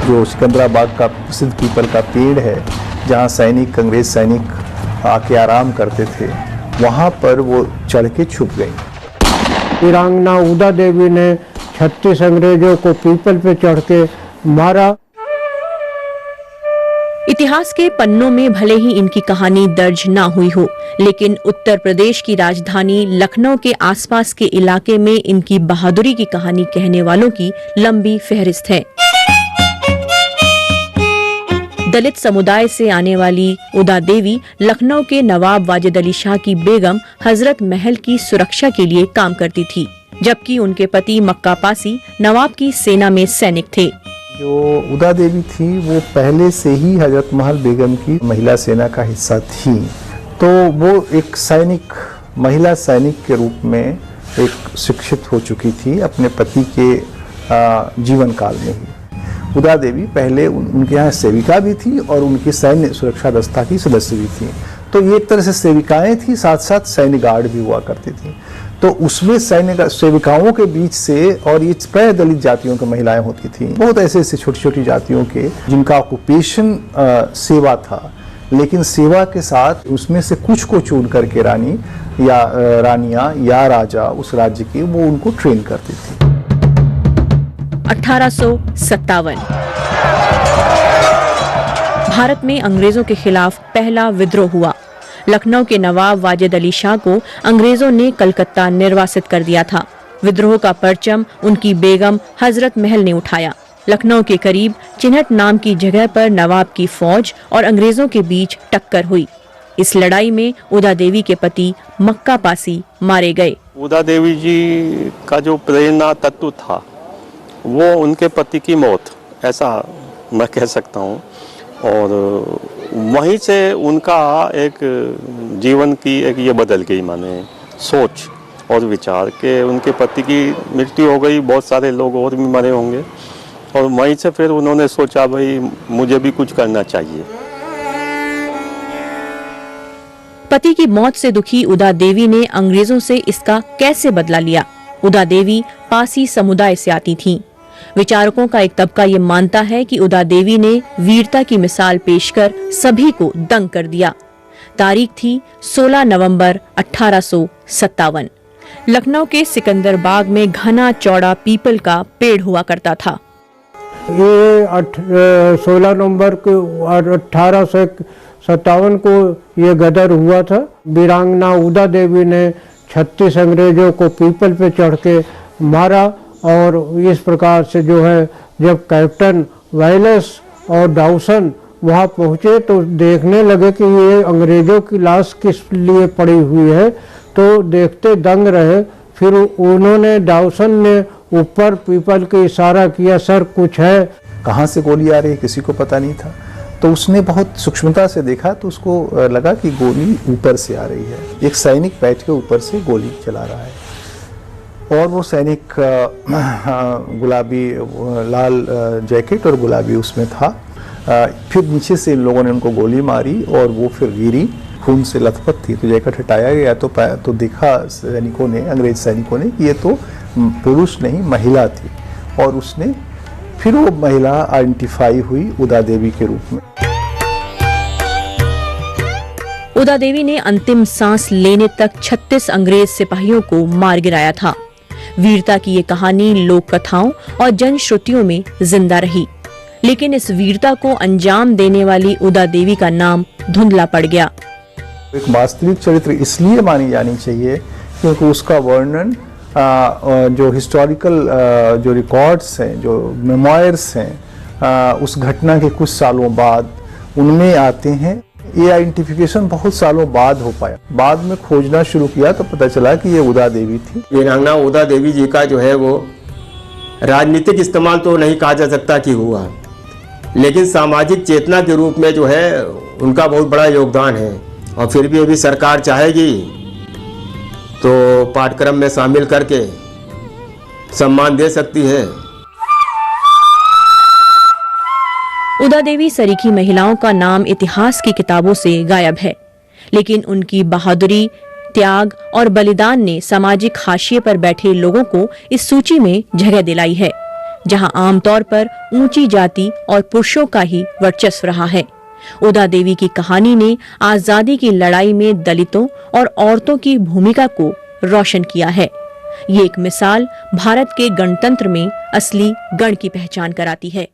जो सिकंदराबाद का प्रसिद्ध पीपल का पेड़ है, जहाँ सैनिक, अंग्रेज सैनिक आके आराम करते थे, वहाँ पर वो चढ़ के छुप गई। वीरांगना उदा देवी ने 36 अंग्रेजों को पीपल पे चढ़ के मारा। इतिहास के पन्नों में भले ही इनकी कहानी दर्ज ना हुई हो, लेकिन उत्तर प्रदेश की राजधानी लखनऊ के आसपास के इलाके में इनकी बहादुरी की कहानी कहने वालों की लंबी फहरिस्त है। दलित समुदाय से आने वाली उदा देवी लखनऊ के नवाब वाजिद अली शाह की बेगम हजरत महल की सुरक्षा के लिए काम करती थी, जबकि उनके पति मक्का पासी नवाब की सेना में सैनिक थे। जो उदा देवी थी वो पहले से ही हजरत महल बेगम की महिला सेना का हिस्सा थी, तो वो एक सैनिक, महिला सैनिक के रूप में एक शिक्षित हो चुकी थी अपने पति के जीवन काल में ही। उदा देवी पहले उनके यहाँ सेविका भी थी और उनकी सैन्य सुरक्षा दस्ता की सदस्य भी थी, तो ये एक तरह से सेविकाएं थी, साथ साथ सैन्य गार्ड भी हुआ करती थी। तो उसमें सैन्य सेविकाओं के बीच से, और ये प्राय दलित जातियों की महिलाएं होती थी, बहुत ऐसे ऐसे छोटी छोटी जातियों के जिनका ऑक्यूपेशन सेवा था, लेकिन सेवा के साथ उसमें से कुछ को चुन करके रानी या रानियां या राजा उस राज्य के वो उनको ट्रेन करती थी। 1857 भारत में अंग्रेजों के खिलाफ पहला विद्रोह हुआ। लखनऊ के नवाब वाजिद अली शाह को अंग्रेजों ने कलकत्ता निर्वासित कर दिया था। विद्रोह का परचम उनकी बेगम हजरत महल ने उठाया। लखनऊ के करीब चिन्हट नाम की जगह पर नवाब की फौज और अंग्रेजों के बीच टक्कर हुई। इस लड़ाई में उदा देवी के पति मक्का पासी मारे गए। उदा देवी जी का जो प्रेरणा तत्व था वो उनके पति की मौत, ऐसा मैं कह सकता हूँ, और वहीं से उनका एक जीवन की एक ये बदल गई, माने सोच और विचार के उनके पति की मृत्यु हो गई, बहुत सारे लोग और भी मरे होंगे, और वहीं से फिर उन्होंने सोचा भाई मुझे भी कुछ करना चाहिए। पति की मौत से दुखी उदा देवी ने अंग्रेजों से इसका कैसे बदला लिया। उदा देवी पासी समुदाय से आती थीं। विचारकों का एक तबका ये मानता है कि उदा देवी ने वीरता की मिसाल पेश कर सभी को दंग कर दिया। तारीख थी 16 नवंबर 1857। लखनऊ के सिकंदर बाग में घना चौड़ा पीपल का पेड़ हुआ करता था। ये 16 नवंबर को 1857 को ये गदर हुआ था। वीरांगना उदा देवी ने 36 अंग्रेजों को पीपल पे चढ़ के मारा, और इस प्रकार से जो है जब कैप्टन वायलेस और डाउसन वहाँ पहुँचे तो देखने लगे कि ये अंग्रेजों की लाश किस लिए पड़ी हुई है, तो देखते दंग रहे। फिर उन्होंने, डाउसन ने ऊपर पीपल के इशारा किया, सर कुछ है। कहाँ से गोली आ रही है किसी को पता नहीं था, तो उसने बहुत सूक्ष्मता से देखा तो उसको लगा कि गोली ऊपर से आ रही है, एक सैनिक बैठ के ऊपर से गोली चला रहा है, और वो सैनिक गुलाबी लाल जैकेट और गुलाबी उसमें था। फिर नीचे से इन लोगों ने उनको गोली मारी और वो फिर गिरी, खून से लथपथ थी, तो जैकेट हटाया गया तो देखा सैनिकों ने, अंग्रेज सैनिकों ने, कि ये तो पुरुष नहीं महिला थी, और उसने फिर वो महिला आइडेंटिफाई हुई उदा देवी के रूप में। उदा देवी ने अंतिम सांस लेने तक 36 अंग्रेज सिपाहियों को मार गिराया था। वीरता की ये कहानी लोक कथाओं और जनश्रुतियों में जिंदा रही, लेकिन इस वीरता को अंजाम देने वाली उदा देवी का नाम धुंधला पड़ गया। एक वास्तविक चरित्र इसलिए मानी जानी चाहिए क्योंकि उसका वर्णन जो हिस्टोरिकल जो रिकॉर्ड्स हैं, जो मेमोयर्स हैं, उस घटना के कुछ सालों बाद उनमें आते हैं। ये आइडेंटिफिकेशन बहुत सालों बाद हो पाया। बाद में खोजना शुरू किया तो पता चला कि ये उदा देवी थी। वीरांगना उदा देवी जी का जो है वो राजनीतिक इस्तेमाल तो नहीं कहा जा सकता कि हुआ, लेकिन सामाजिक चेतना के रूप में जो है उनका बहुत बड़ा योगदान है, और फिर भी अभी सरकार चाहेगी तो पाठ्यक्रम में शामिल करके सम्मान दे सकती है। उदा देवी सरीखी महिलाओं का नाम इतिहास की किताबों से गायब है, लेकिन उनकी बहादुरी, त्याग और बलिदान ने सामाजिक हाशिए पर बैठे लोगों को इस सूची में जगह दिलाई है। जहां आमतौर पर ऊंची जाति और पुरुषों का ही वर्चस्व रहा है। उदा देवी की कहानी ने आजादी की लड़ाई में दलितों और औरतों की भूमिका को रोशन किया है। ये एक मिसाल भारत के गणतंत्र में असली गण की पहचान कराती है।